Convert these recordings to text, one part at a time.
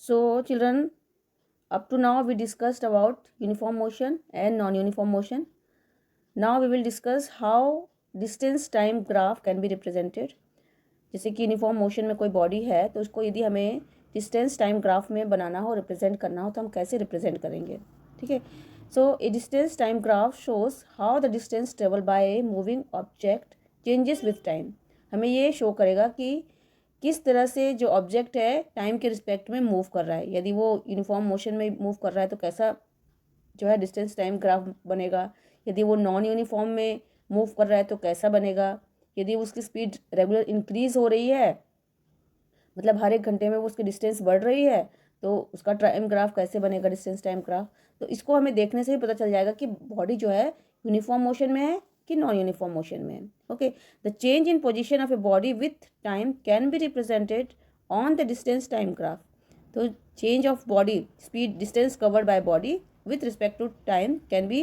So children, up to now we discussed about uniform motion and non-uniform motion. Now we will discuss how distance time graph can be represented. जैसे कि uniform motion में कोई body है तो उसको यदि हमें डिस्टेंस टाइम ग्राफ में बनाना हो, रिप्रेजेंट करना हो, तो हम कैसे रिप्रेजेंट करेंगे. ठीक है. So a distance time graph shows how the distance travel by a moving object changes with time. हमें ये शो करेगा कि किस तरह से जो ऑब्जेक्ट है टाइम के रिस्पेक्ट में मूव कर रहा है. यदि वो यूनिफॉर्म मोशन में मूव कर रहा है तो कैसा जो है डिस्टेंस टाइम ग्राफ बनेगा. यदि वो नॉन यूनिफॉर्म में मूव कर रहा है तो कैसा बनेगा. यदि उसकी स्पीड रेगुलर इंक्रीज हो रही है, मतलब हर एक घंटे में वो उसकी डिस्टेंस बढ़ रही है, तो उसका टाइम ग्राफ कैसे बनेगा, डिस्टेंस टाइम ग्राफ. तो इसको हमें देखने से ही पता चल जाएगा कि बॉडी जो है यूनिफॉर्म मोशन में है कि नॉन यूनिफॉर्म मोशन में है. Okay. The change in position of a body with time can be represented on the distance time graph. तो change of body speed distance covered by body with respect to time can be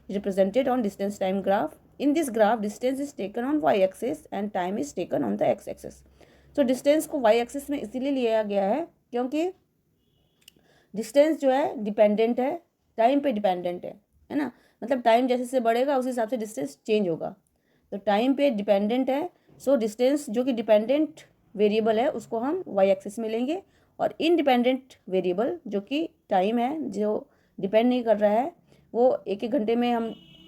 represented on distance time graph. In this graph, distance is taken on y-axis and time is taken on the x-axis. So distance को y-axis में इसीलिए लिया गया है क्योंकि distance जो है dependent है, टाइम पे डिपेंडेंट है ना. मतलब टाइम जैसे से बढ़ेगा उस हिसाब से डिस्टेंस चेंज होगा. तो टाइम पे डिपेंडेंट है. सो डिस्टेंस जो कि डिपेंडेंट वेरिएबल है उसको हम y-axis में लेंगे, और इनडिपेंडेंट वेरिएबल जो कि टाइम है, जो डिपेंड नहीं कर रहा है, वो एक एक घंटे में हम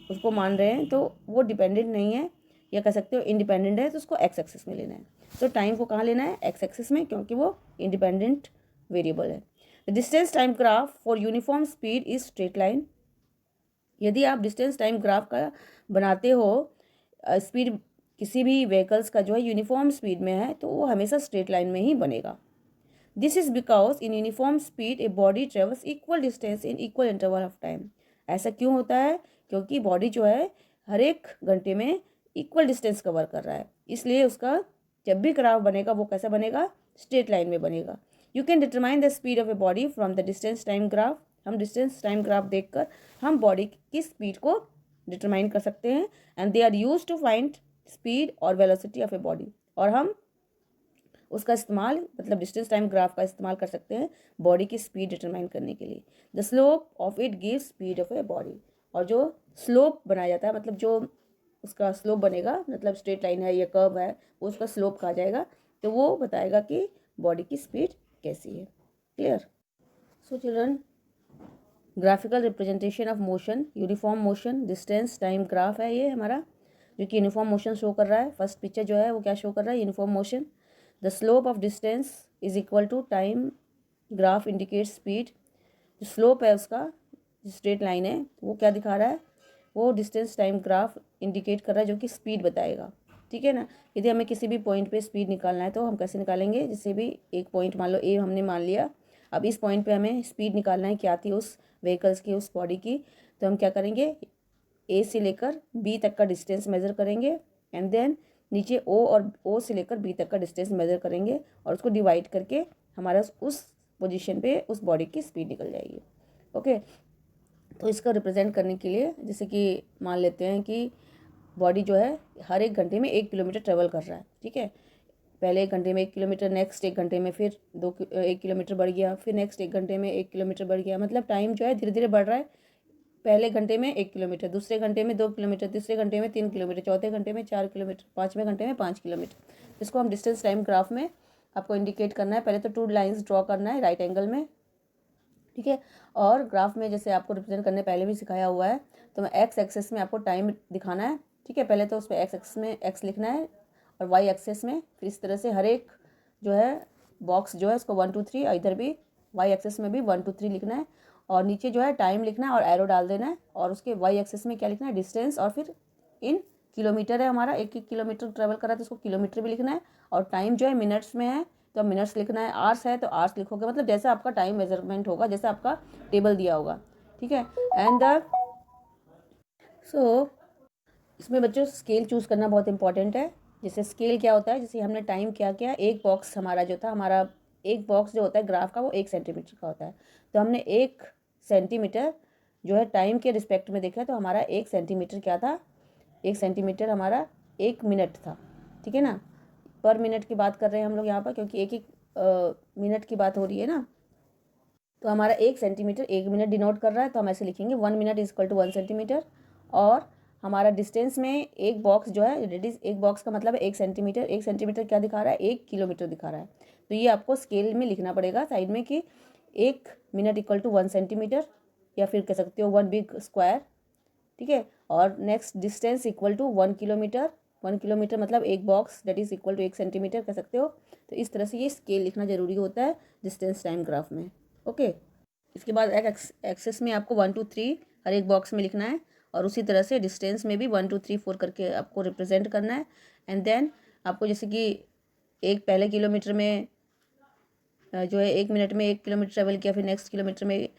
उसको मान रहे हैं, तो वो डिपेंडेंट नहीं है, या कह सकते हो इंडिपेंडेंट है, तो उसको एक्स एक्सिस में लेना है. तो टाइम को कहाँ लेना है, एक्स एक्सिस में, क्योंकि वो इंडिपेंडेंट वेरिएबल है. The distance time graph for uniform speed is straight line. यदि आप डिस्टेंस टाइम ग्राफ का बनाते हो, स्पीड किसी भी व्हीकल्स का जो है यूनिफॉर्म स्पीड में है, तो वो हमेशा स्ट्रेट लाइन में ही बनेगा. This is because in uniform speed a body travels equal distance in equal interval of time. ऐसा क्यों होता है, क्योंकि बॉडी जो है हर एक घंटे में इक्वल डिस्टेंस कवर कर रहा है, इसलिए उसका जब भी ग्राफ बनेगा वो कैसा बनेगा, स्ट्रेट लाइन में बनेगा. You can determine the speed of a body from the distance time graph. हम डिस्टेंस टाइम ग्राफ देखकर हम बॉडी की स्पीड को डिटरमाइन कर सकते हैं. And they are use to find speed और वेलोसिटी ऑफ ए बॉडी. और हम उसका इस्तेमाल, मतलब डिस्टेंस टाइम ग्राफ का इस्तेमाल कर सकते हैं बॉडी की स्पीड डिटरमाइन करने के लिए. The slope of it gives speed of a body. और जो स्लोप बनाया जाता है, मतलब जो उसका स्लोप बनेगा, मतलब स्ट्रेट लाइन है या कर्व है, वो उसका स्लोप कहा जाएगा, तो वो बताएगा कि बॉडी की स्पीड कैसी है. Clear. So children, graphical representation of motion, uniform motion, distance time graph है ये हमारा, जो कि यूनिफॉर्म मोशन शो कर रहा है. फर्स्ट पिक्चर जो है वो क्या शो कर रहा है, uniform motion. The slope of distance is equal to time graph indicates speed. जो स्लोप है उसका, जो स्ट्रेट लाइन है, वो क्या दिखा रहा है, वो डिस्टेंस टाइम ग्राफ इंडिकेट कर रहा है, जो कि स्पीड बताएगा. ठीक है ना. यदि हमें किसी भी पॉइंट पे स्पीड निकालना है तो हम कैसे निकालेंगे, जैसे भी एक पॉइंट मान लो ए हमने मान लिया, अब इस पॉइंट पे हमें स्पीड निकालना है क्या थी उस व्हीकल्स की, उस बॉडी की. तो हम क्या करेंगे, ए से लेकर बी तक का डिस्टेंस मेज़र करेंगे, एंड देन नीचे ओ, और ओ से लेकर बी तक का डिस्टेंस मेज़र करेंगे, और उसको डिवाइड करके हमारा उस पोजीशन पे उस बॉडी की स्पीड निकल जाएगी. ओके. तो इसका रिप्रेजेंट करने के लिए, जैसे कि मान लेते हैं कि बॉडी जो है हर एक घंटे में 1 किलोमीटर ट्रेवल कर रहा है. ठीक है. पहले एक घंटे में 1 किलोमीटर, नेक्स्ट एक घंटे में फिर 1 किलोमीटर बढ़ गया, फिर नेक्स्ट एक घंटे में 1 किलोमीटर बढ़ गया. मतलब टाइम जो है धीरे धीरे बढ़ रहा है. पहले घंटे में 1 किलोमीटर, दूसरे घंटे में 2 किलोमीटर, तीसरे घंटे में 3 किलोमीटर, चौथे घंटे में 4 किलोमीटर, पाँचवें घंटे में 5 किलोमीटर. इसको हम डिस्टेंस टाइम ग्राफ में आपको इंडिकेट करना है. पहले तो 2 लाइंस ड्रॉ करना है राइट एंगल में. ठीक है. और ग्राफ में जैसे आपको रिप्रेजेंट करने पहले भी सिखाया हुआ है, तो मैं एक्स एक्सेस में आपको टाइम दिखाना है. ठीक है. पहले तो उस पर एक्स एक्सेस में एक्स लिखना है, और वाई एक्सेस में फिर इस तरह से हर एक जो है बॉक्स जो है उसको 1 2 3, इधर भी वाई एक्सेस में भी 1 2 3 लिखना है, और नीचे जो है टाइम लिखना है और एरो डाल देना है, और उसके वाई एक्सेस में क्या लिखना है, डिस्टेंस, और फिर इन किलोमीटर है हमारा, 1 किलोमीटर ट्रेवल कर रहा है तो उसको किलोमीटर भी लिखना है, और टाइम जो है मिनट्स में है तो मिनट्स लिखना है, आवर्स है तो आवर्स लिखोगे, मतलब जैसे आपका टाइम मेजरमेंट होगा, जैसे आपका टेबल दिया होगा. ठीक है. एंड द सो इसमें बच्चों स्केल चूज़ करना बहुत इंपॉर्टेंट है. जैसे स्केल क्या होता है, जैसे हमने टाइम क्या किया, एक बॉक्स हमारा जो था, हमारा एक बॉक्स जो होता है ग्राफ का वो 1 सेंटीमीटर का होता है, तो हमने 1 सेंटीमीटर जो है टाइम के रिस्पेक्ट में देखा, तो हमारा 1 सेंटीमीटर क्या था, 1 सेंटीमीटर हमारा 1 मिनट था. ठीक है ना. पर मिनट की बात कर रहे हैं हम लोग यहाँ पर, क्योंकि एक एक मिनट की बात हो रही है ना. तो हमारा 1 सेंटीमीटर 1 मिनट डिनोट कर रहा है, तो हम ऐसे लिखेंगे 1 minute is equal to 1 centimetre. और हमारा डिस्टेंस में एक बॉक्स जो है, डेट इज एक बॉक्स का मतलब है 1 सेंटीमीटर। 1 सेंटीमीटर क्या दिखा रहा है, 1 किलोमीटर दिखा रहा है। तो ये आपको स्केल में लिखना पड़ेगा साइड में कि 1 मिनट इक्वल टू 1 सेंटीमीटर, या फिर कह सकते हो 1 बिग स्क्वायर, ठीक है। और next distance equal to 1 kilometre. 1 kilometre मतलब एक box that is equal to 1 centimetre कह सकते हो। तो इस तरह से ये स्केल लिखना जरूरी होता है डिस्टेंस टाइम ग्राफ में। ओके, इसके बाद एक्सेस में आपको 1 2 3 हर एक बॉक्स में लिखना है, और उसी तरह से डिस्टेंस में भी 1 2 3 4 करके आपको रिप्रेजेंट करना है। एंड देन आपको जैसे कि एक पहले किलोमीटर में जो है 1 मिनट में 1 किलोमीटर ट्रेवल किया, फिर नेक्स्ट किलोमीटर में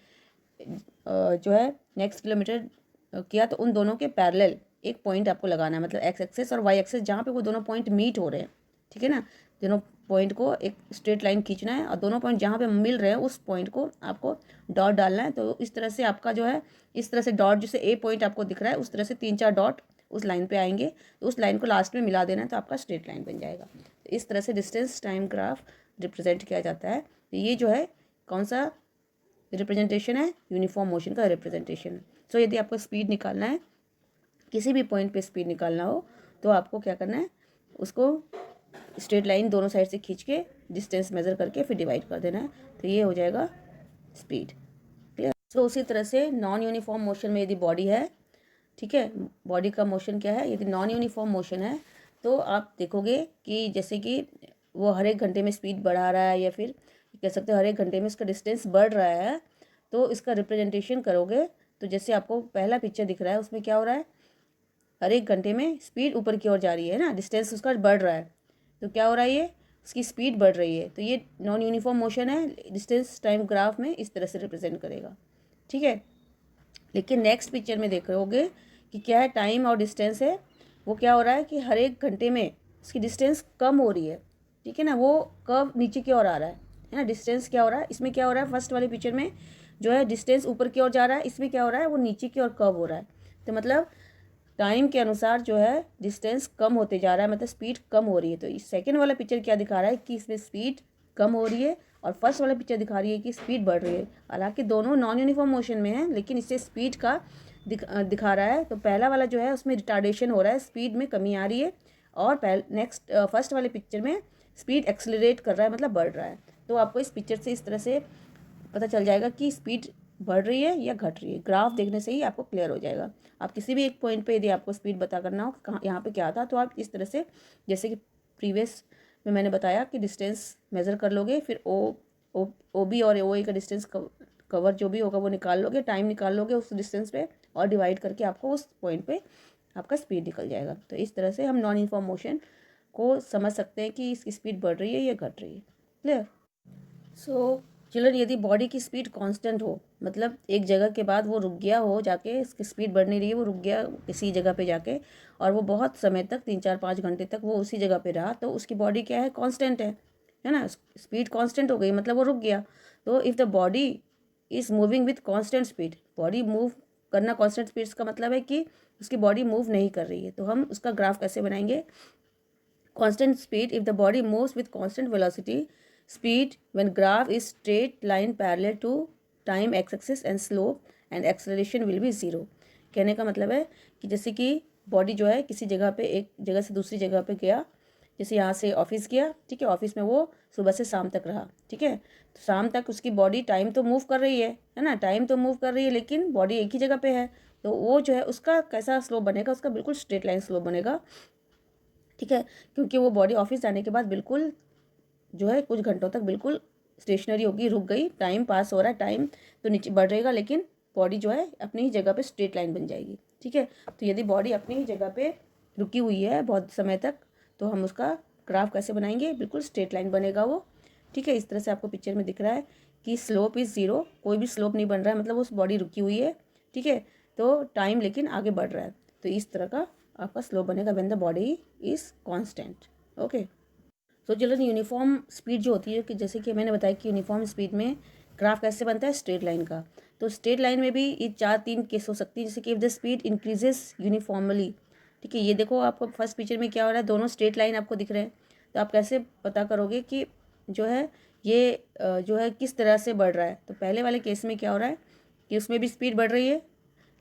जो है नेक्स्ट किलोमीटर किया, तो उन दोनों के पैरेलल एक पॉइंट आपको लगाना है, मतलब एक्स एक्सेस और वाई एक्सेस जहाँ पे वो दोनों पॉइंट मीट हो रहे हैं, ठीक है ना। दोनों पॉइंट को एक स्ट्रेट लाइन खींचना है, और दोनों पॉइंट जहाँ पे मिल रहे हैं उस पॉइंट को आपको डॉट डालना है। तो इस तरह से आपका जो है, इस तरह से डॉट, जैसे ए पॉइंट आपको दिख रहा है उस तरह से 3 4 डॉट उस लाइन पे आएंगे, तो उस लाइन को लास्ट में मिला देना है, तो आपका स्ट्रेट लाइन बन जाएगा। तो इस तरह से डिस्टेंस टाइम ग्राफ रिप्रेजेंट किया जाता है। तो ये जो है कौन सा रिप्रेजेंटेशन है, यूनिफॉर्म मोशन का रिप्रेजेंटेशन है। सो यदि आपको स्पीड निकालना है, किसी भी पॉइंट पे स्पीड निकालना हो, तो आपको क्या करना है, उसको स्ट्रेट लाइन दोनों साइड से खींच के डिस्टेंस मेज़र करके फिर डिवाइड कर देना है, तो ये हो जाएगा स्पीड। क्लियर। सो उसी तरह से नॉन यूनिफॉर्म मोशन में यदि बॉडी है, ठीक है, बॉडी का मोशन क्या है, यदि नॉन यूनिफॉर्म मोशन है, तो आप देखोगे कि जैसे कि वो हर एक घंटे में स्पीड बढ़ा रहा है, या फिर कह सकते हो हर एक घंटे में इसका डिस्टेंस बढ़ रहा है, तो इसका रिप्रेजेंटेशन करोगे तो जैसे आपको पहला पिक्चर दिख रहा है उसमें क्या हो रहा है, हर एक घंटे में स्पीड ऊपर की ओर जा रही है ना, डिस्टेंस उसका बढ़ रहा है, तो क्या हो रहा है, ये उसकी स्पीड बढ़ रही है, तो ये नॉन यूनिफॉर्म मोशन है। डिस्टेंस टाइम ग्राफ में इस तरह से रिप्रेजेंट करेगा, ठीक है। लेकिन नेक्स्ट पिक्चर में देखोगे कि क्या है, टाइम और डिस्टेंस है, वो क्या हो रहा है कि हर एक घंटे में उसकी डिस्टेंस कम हो रही है, ठीक है ना, वो कर्व नीचे की ओर आ रहा है ना। डिस्टेंस क्या हो रहा है, इसमें क्या हो रहा है, फर्स्ट वाले पिक्चर में जो है डिस्टेंस ऊपर की ओर जा रहा है, इसमें क्या हो रहा है, वो नीचे की ओर कर्व हो रहा है। तो मतलब टाइम के अनुसार जो है डिस्टेंस कम होते जा रहा है, मतलब स्पीड कम हो रही है। तो इस सेकेंड वाला पिक्चर क्या दिखा रहा है कि इसमें स्पीड कम हो रही है, और फर्स्ट वाला पिक्चर दिखा रही है कि स्पीड बढ़ रही है। हालांकि दोनों नॉन यूनिफॉर्म मोशन में है, लेकिन इससे स्पीड का दिखा रहा है। तो पहला वाला जो है उसमें रिटार्डेशन हो रहा है, स्पीड में कमी आ रही है, और नेक्स्ट फर्स्ट वाले पिक्चर में स्पीड एक्सेलरेट कर रहा है, मतलब बढ़ रहा है। तो आपको इस पिक्चर से इस तरह से पता चल जाएगा कि स्पीड बढ़ रही है या घट रही है, ग्राफ देखने से ही आपको क्लियर हो जाएगा। आप किसी भी एक पॉइंट पे यदि आपको स्पीड पता करना हो कहाँ यहाँ पे क्या था, तो आप इस तरह से, जैसे कि प्रीवियस में मैंने बताया कि डिस्टेंस मेज़र कर लोगे, फिर ओ बी और ओ ए का डिस्टेंस कवर जो भी होगा वो निकाल लोगे, टाइम निकाल लोगे उस डिस्टेंस पे, और डिवाइड करके आपको उस पॉइंट पे आपका स्पीड निकल जाएगा। तो इस तरह से हम नॉन यूनिफॉर्म मोशन को समझ सकते हैं कि इसकी स्पीड बढ़ रही है या घट रही है। क्लियर। सो चिल्ड्रन, यदि बॉडी की स्पीड कांस्टेंट हो, मतलब एक जगह के बाद वो रुक गया हो जाके, इसकी स्पीड बढ़ नहीं रही है, वो रुक गया किसी जगह पे जाके, और वो बहुत समय तक 3 4 5 घंटे तक वो उसी जगह पे रहा, तो उसकी बॉडी क्या है, कांस्टेंट है ना, स्पीड कांस्टेंट हो गई, मतलब वो रुक गया। तो if the body is moving with constant speed, body move करना कांस्टेंट स्पीड का मतलब है कि उसकी बॉडी मूव नहीं कर रही है, तो हम उसका ग्राफ कैसे बनाएंगे, constant speed if the body moves with constant velocity speed when graph is straight line parallel to time x-axis and slope and acceleration will be 0। कहने का मतलब है कि जैसे कि बॉडी जो है किसी जगह पे, एक जगह से दूसरी जगह पे गया, जैसे यहाँ से ऑफिस गया, ठीक है, ऑफिस में वो सुबह से शाम तक रहा, ठीक है, तो शाम तक उसकी बॉडी, टाइम तो मूव कर रही है ना, टाइम तो मूव कर रही है, लेकिन बॉडी एक ही जगह पे है, तो वो जो है उसका कैसा स्लोप बनेगा, उसका बिल्कुल स्ट्रेट लाइन स्लोप बनेगा, ठीक है, क्योंकि वो बॉडी ऑफिस जाने के बाद बिल्कुल जो है कुछ घंटों तक बिल्कुल स्टेशनरी होगी, रुक गई, टाइम पास हो रहा है, टाइम तो नीचे बढ़ रहेगा, लेकिन बॉडी जो है अपनी ही जगह पे स्ट्रेट लाइन बन जाएगी, ठीक है। तो यदि बॉडी अपनी ही जगह पे रुकी हुई है बहुत समय तक, तो हम उसका ग्राफ कैसे बनाएंगे, बिल्कुल स्ट्रेट लाइन बनेगा वो, ठीक है। इस तरह से आपको पिक्चर में दिख रहा है कि स्लोप इज़ 0, कोई भी स्लोप नहीं बन रहा है, मतलब उस बॉडी रुकी हुई है, ठीक है, तो टाइम लेकिन आगे बढ़ रहा है, तो इस तरह का आपका स्लोप बनेगा when the body is constant. Okay, तो चिल्ड्रन, यूनिफॉर्म स्पीड जो होती है, कि जैसे कि मैंने बताया कि यूनिफॉर्म स्पीड में ग्राफ कैसे बनता है, स्ट्रेट लाइन का। तो स्ट्रेट लाइन में भी ये 4 3 केस हो सकती है, जैसे कि if the speed increases uniformly, ठीक है, ये देखो आपको फर्स्ट पिक्चर में क्या हो रहा है, दोनों स्ट्रेट लाइन आपको दिख रहे हैं, तो आप कैसे पता करोगे कि जो है ये जो है किस तरह से बढ़ रहा है। तो पहले वाले केस में क्या हो रहा है कि उसमें भी स्पीड बढ़ रही है,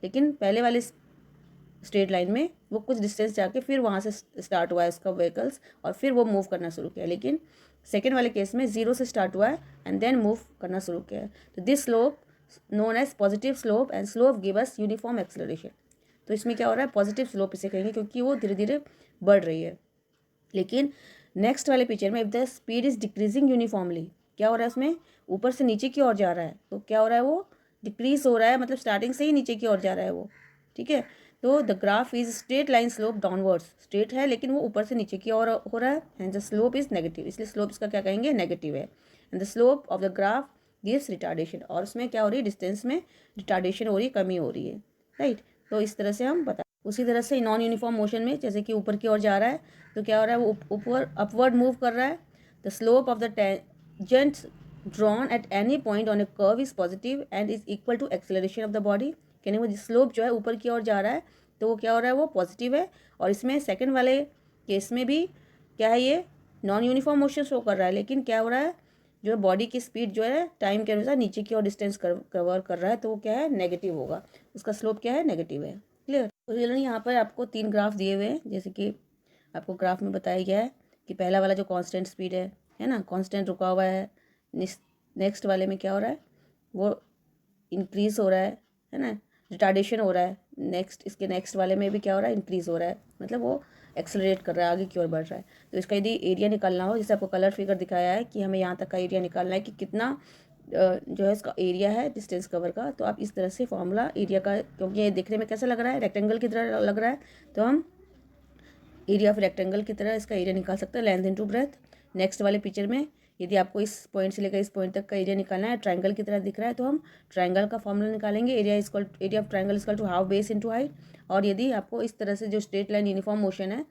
लेकिन पहले वाले स्ट्रेट लाइन में वो कुछ डिस्टेंस जाके फिर वहाँ से स्टार्ट हुआ है उसका व्हीकल्स, और फिर वो मूव करना शुरू किया। लेकिन सेकेंड वाले केस में 0 से स्टार्ट हुआ है एंड देन मूव करना शुरू किया है। तो this slope known as positive slope, and slope give us uniform acceleration. तो इसमें क्या हो रहा है, पॉजिटिव स्लोप इसे कहेंगे क्योंकि वो धीरे धीरे बढ़ रही है। लेकिन नेक्स्ट वाले पिक्चर में if the speed is decreasing uniformly, क्या हो रहा है उसमें ऊपर से नीचे की ओर जा रहा है। तो क्या हो रहा है, वो डिक्रीज हो रहा है, मतलब स्टार्टिंग से ही नीचे की ओर जा रहा है वो। ठीक है, तो the graph is straight line slope downwards, straight है लेकिन वो ऊपर से नीचे की ओर हो रहा है, and the slope is negative, इसलिए स्लोप इसका क्या कहेंगे, नेगेटिव है। And the slope of the graph gives retardation, और उसमें क्या हो रही है, डिस्टेंस में रिटार्डेशन हो रही है, कमी हो रही है। राइट, तो इस तरह से हम बता। उसी तरह से नॉन यूनिफॉर्म मोशन में जैसे कि ऊपर की ओर जा रहा है, तो क्या हो रहा है, वो ऊपर अपवर्ड मूव कर रहा है। The slope of the tangent drawn at any point on a curve is positive and is equal to acceleration of the body. कहने वो स्लोप जो है ऊपर की ओर जा रहा है, तो वो क्या हो रहा है, वो पॉजिटिव है। और इसमें सेकंड वाले केस में भी क्या है, ये नॉन यूनिफॉर्म मोशन शो कर रहा है, लेकिन क्या हो रहा है, जो बॉडी की स्पीड जो है टाइम के अनुसार नीचे की ओर डिस्टेंस कवर कर रहा है, तो वो क्या है, नेगेटिव होगा, उसका स्लोप क्या है, नेगेटिव है। क्लियर। तो चिल्ड्रन यहाँ पर आपको 3 ग्राफ दिए हुए हैं, जैसे कि आपको ग्राफ में बताया गया है कि पहला वाला जो कांस्टेंट स्पीड है ना, कांस्टेंट रुका हुआ है। नेक्स्ट वाले में क्या हो रहा है, वो इंक्रीज हो रहा है ना, रिटार्डेशन हो रहा है। इसके नेक्स्ट वाले में भी क्या हो रहा है, इंक्रीज हो रहा है, मतलब वो एक्सेलरेट कर रहा है, आगे की ओर बढ़ रहा है। तो इसका यदि एरिया निकालना हो, जैसे आपको कलर फिगर दिखाया है कि हमें यहाँ तक का एरिया निकालना है कि कितना जो है इसका एरिया है डिस्टेंस कवर का, तो आप इस तरह से फॉर्मूला एरिया का, क्योंकि ये देखने में कैसा लग रहा है, रेक्टेंगल की तरह लग रहा है, तो हम एरिया ऑफ रेक्टेंगल की तरह इसका एरिया निकाल सकते हैं, लेंथ इनटू ब्रेथ। नेक्स्ट वाले पिक्चर में यदि आपको इस पॉइंट से लेकर इस पॉइंट तक का एरिया निकालना है, ट्रायंगल की तरह दिख रहा है, तो हम ट्रायंगल का फॉर्मूला निकालेंगे, area of triangle equal to half base into height. और यदि आपको इस तरह से जो स्ट्रेट लाइन यूनिफॉर्म मोशन है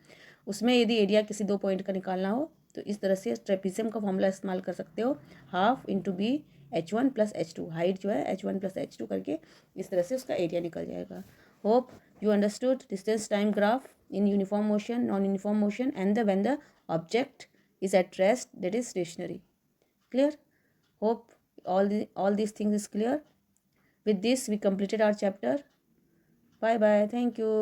उसमें यदि एरिया किसी 2 पॉइंट का निकालना हो, तो इस तरह से ट्रेपीजियम का फॉर्मूला इस्तेमाल कर सकते हो, half into B h1 plus h2, height जो है h1 प्लस h2 करके इस तरह से उसका एरिया निकल जाएगा। Hope you understood distance time graph in uniform motion, non-uniform motion, and when the object is at rest, that is stationary. Clear? Hope all these things is clear. With this we completed our chapter. Bye bye. Thank you.